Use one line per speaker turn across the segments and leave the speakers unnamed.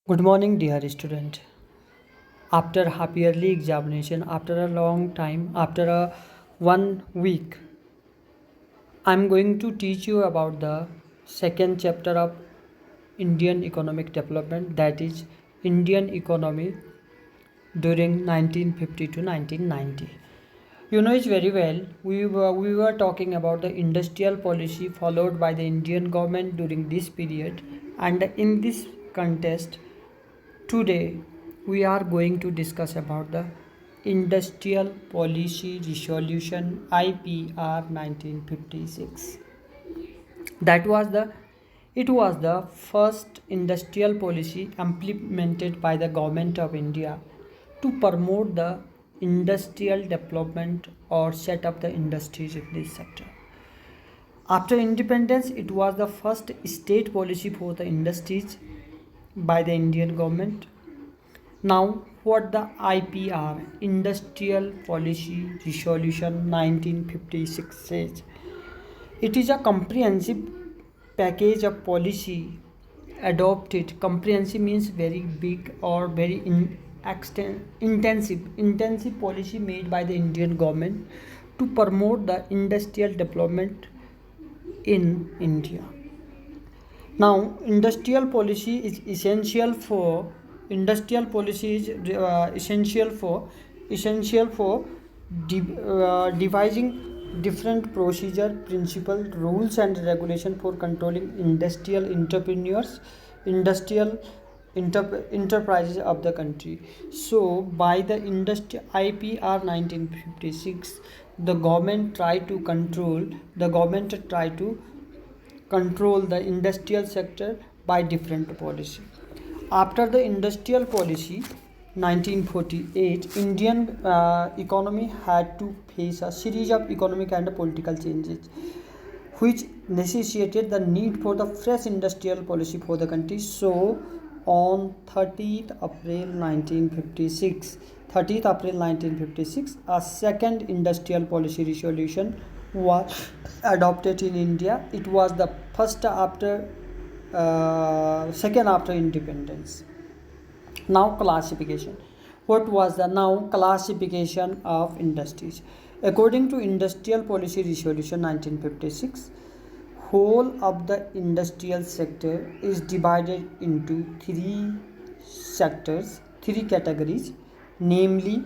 Good morning, dear student. After half yearly examination, after a long time, after a 1 week, I'm going to teach you about the second chapter of Indian economic development, that is Indian economy during 1950 to 1990. You know it very well. We were talking about the industrial policy followed by the Indian government during this period, and in this context, today we are going to discuss about the Industrial Policy Resolution IPR 1956. That was the it was the first industrial policy implemented by the government of India to promote the industrial development or set up the industries in this sector. After independence, it was the first state policy for the industries by the Indian government. Now, what the IPR Industrial Policy Resolution 1956 says? It is a comprehensive package of policy adopted. Comprehensive means very big or very intensive policy made by the Indian government to promote the industrial development in India. Now, industrial policy is essential for devising different procedure, principle, rules, and regulation for controlling industrial entrepreneurs, industrial enterprises of the country. So, by the industry IPR 1956, the government tried to control the industrial sector by different policy. After the industrial policy 1948, Indian economy had to face a series of economic and political changes which necessitated the need for the fresh industrial policy for the country. So on 30th April 1956, a second industrial policy resolution was adopted in India. It was the second after independence. Now classification. What was the now classification of industries? According to Industrial Policy Resolution 1956, whole of the industrial sector is divided into three categories, namely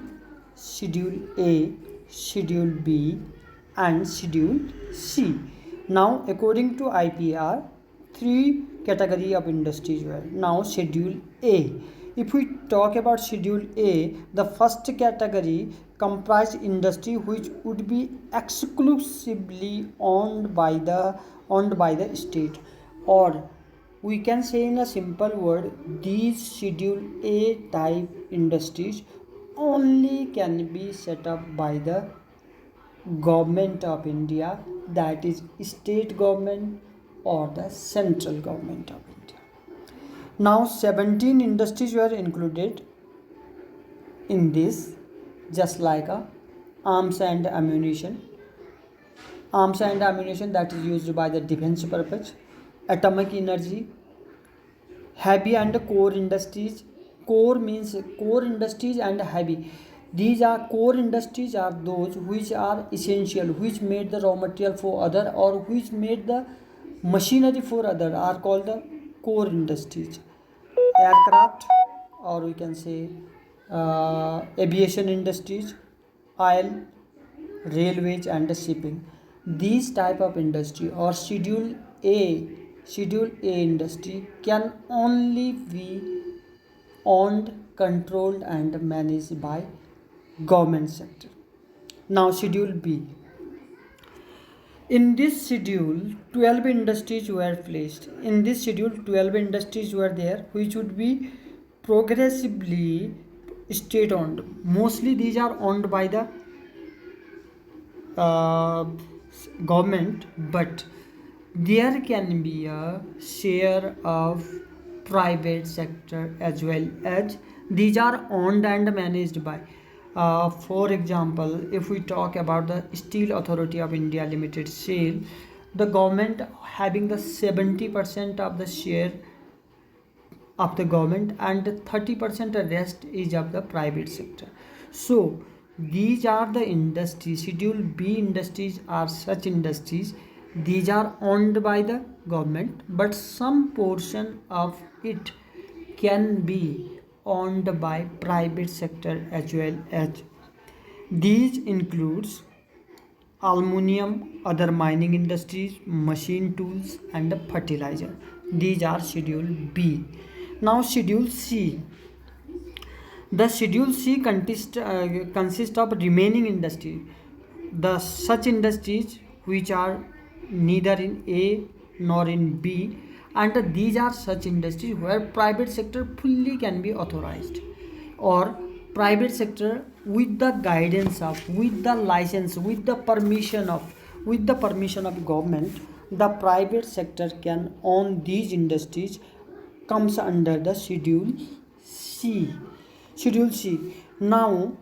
Schedule A, Schedule B, and Schedule C. Now, according to IPR, three category of industries were. Now, Schedule A. If we talk about Schedule A, the first category comprised industry which would be exclusively owned by the state, or we can say in a simple word, these Schedule A type industries only can be set up by the government of India, that is state government or the central government of India. Now 17 industries were included in this, just like arms and ammunition that is used by the defense purpose, atomic energy, heavy and core industries. Core means core industries and heavy. These are core industries are those which are essential, which made the raw material for other or which made the machinery for other, are called the core industries. Aircraft, or we can say aviation industries, oil, railways, and shipping. These type of industry or Schedule A industry can only be owned, controlled, and managed by government sector. Now Schedule B. In this schedule, 12 industries were placed. In this schedule, 12 industries were there, which would be progressively state owned. Mostly these are owned by the government, but there can be a share of private sector as well, as these are owned and managed by for example, if we talk about the Steel Authority of India Limited SAIL, the government having the 70% of the share of the government, and 30% rest is of the private sector. So these are the industries. Schedule B industries are such industries. These are owned by the government, but some portion of it can be owned by private sector as well. As these includes aluminum, other mining industries, machine tools, and fertilizer. These are Schedule B. Now Schedule C. The Schedule C consists of remaining industry. The such industries which are neither in A nor in B, and these are such industries where private sector fully can be authorized, or private sector with the guidance of, with the license, with the permission of government, the private sector can own these industries, comes under the Schedule C. Schedule C. Now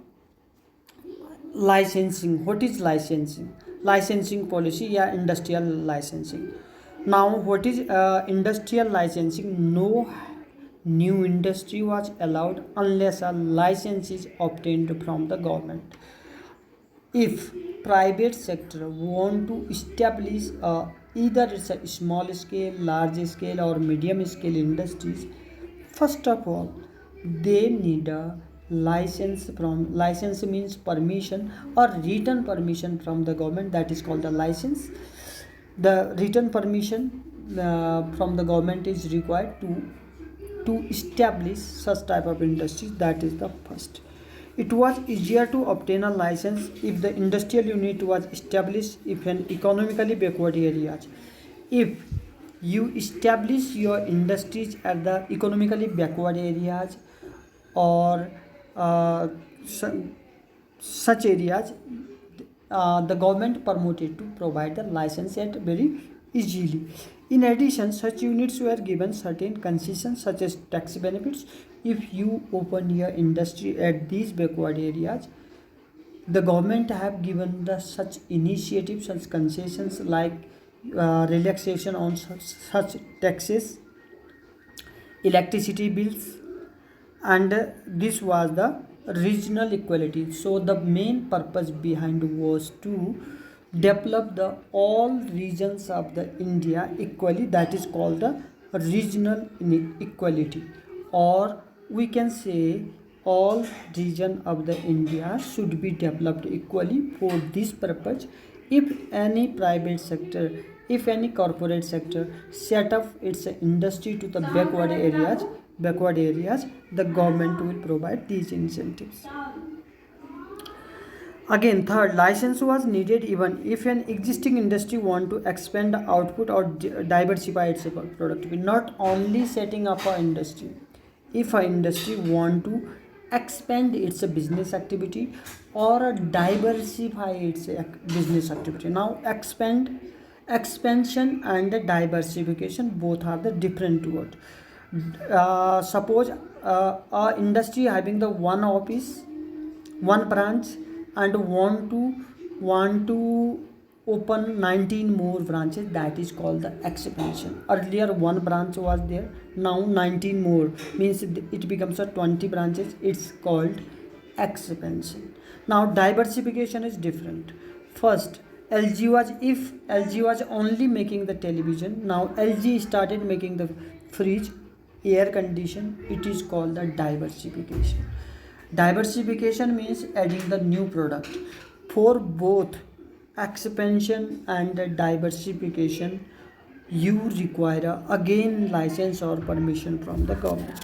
licensing. What is licensing? Licensing policy, yeah, industrial licensing. Now what is industrial licensing? No new industry was allowed unless a license is obtained from the government. If private sector want to establish either it's a small scale, large scale, or medium scale industries, first of all they need a license. From license means permission or written permission from the government, that is called a license. The written permission from the government is required to establish such type of industry. That is the first. It was easier to obtain a license if the industrial unit was established if an economically backward areas. If you establish your industries at the economically backward areas, or such areas, the government permitted to provide the license at very easily. In addition, such units were given certain concessions such as tax benefits. If you open your industry at these backward areas, the government have given the such initiatives, such concessions like relaxation on such taxes, electricity bills, and this was the regional equality. So the main purpose behind was to develop the all regions of the India equally, that is called the regional equality, or we can say all region of the India should be developed equally. For this purpose, if any private sector, if any corporate sector set up its industry to the backward areas, the government will provide these incentives. Again, third, license was needed even if an existing industry want to expand the output or diversify its productivity. Not only setting up an industry. If an industry want to expand its business activity or diversify its business activity. Now, expansion and diversification both are the different words. Suppose a industry having the one office, one branch, and want to open 19 more branches, that is called the expansion. Earlier one branch was there, now 19 more, means it becomes a 20 branches, it's called expansion. Now diversification is different. First, if LG was only making the television, now LG started making the fridge, air condition, it is called the diversification. Diversification means adding the new product. For both expansion and diversification, you require again license or permission from the government.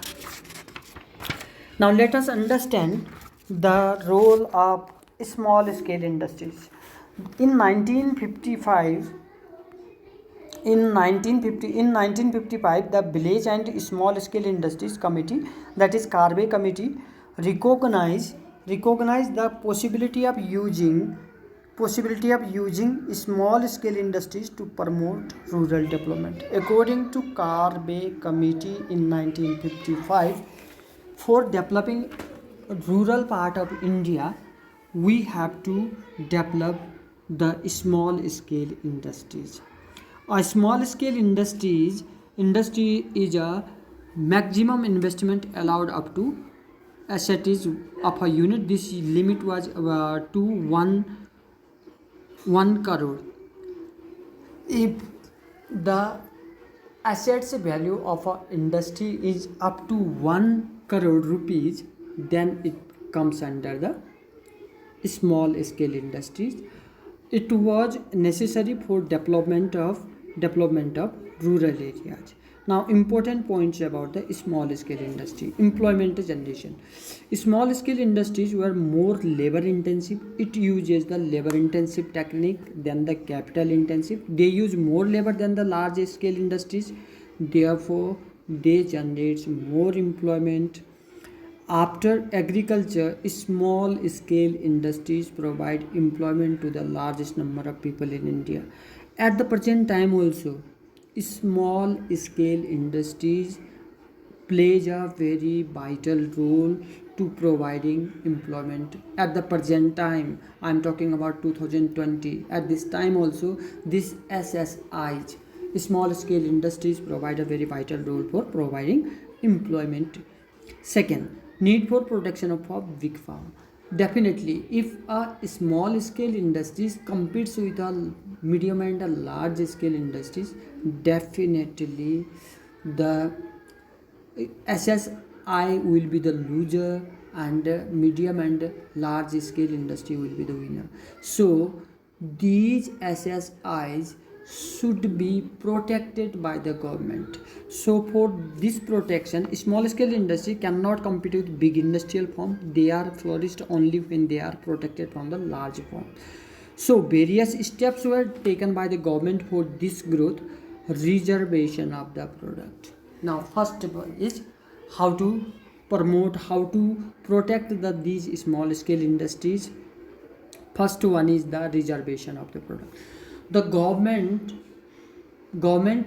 Now let us understand the role of small scale industries. In 1955, in 1955, the Village and Small Scale Industries Committee, that is Carbay Committee, recognized the possibility of using small scale industries to promote rural development. According to Carbay Committee in 1955, for developing rural part of India, we have to develop the small scale industries. A small scale industry is a maximum investment allowed up to assets of a unit. This limit was to 1 crore. If the assets value of a industry is up to 1 crore rupees, then it comes under the small scale industries. It was necessary for development of rural areas. Now, important points about the small scale industry. Employment generation. Small scale industries were more labor intensive. It uses the labor intensive technique than the capital intensive. They use more labor than the large scale industries. Therefore, they generate more employment. After agriculture, small scale industries provide employment to the largest number of people in India. At the present time also, small scale industries plays a very vital role to providing employment. At the present time, I'm talking about 2020. At this time also, this SSIs, small scale industries, provide a very vital role for providing employment. Second, need for protection of a big farm. Definitely, if a small scale industries competes with a medium and a large scale industries, definitely the SSI will be the loser and medium and large scale industry will be the winner. So these SSIs should be protected by the government. So for this protection, small scale industry cannot compete with big industrial firm. They are flourished only when they are protected from the large firm. So various steps were taken by the government for this growth. Reservation of the product. Now first of all is how to promote, how to protect these small scale industries. First one is the reservation of the product. The government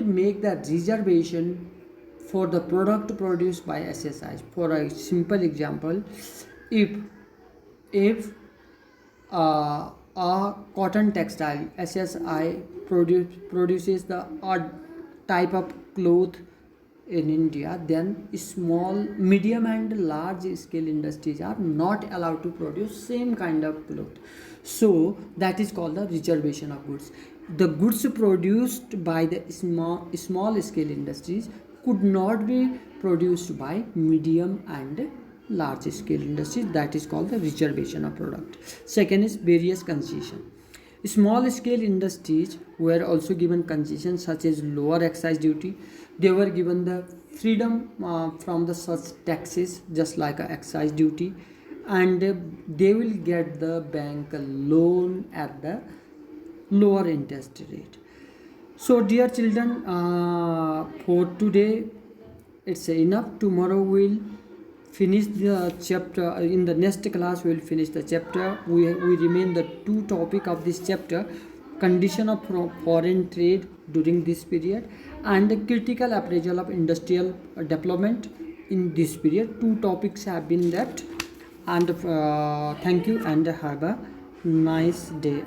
make the reservation for the product produced by SSIs. For a simple example, if a cotton textile SSI produces the odd type of cloth in India, then small, medium and large scale industries are not allowed to produce same kind of cloth. So that is called the reservation of goods. The goods produced by the small scale industries could not be produced by medium and large scale industries. That is called the reservation of product. Second is various concession. Small scale industries were also given concessions such as lower excise duty. They were given the freedom from the such taxes just like a excise duty, and they will get the bank loan at the lower interest rate. So dear children, for today it's enough. Tomorrow we'll finish the chapter. In the next class we'll finish the chapter. We remain the two topic of this chapter: condition of foreign trade during this period and the critical appraisal of industrial development in this period. Two topics have been left, and thank you and have a nice day.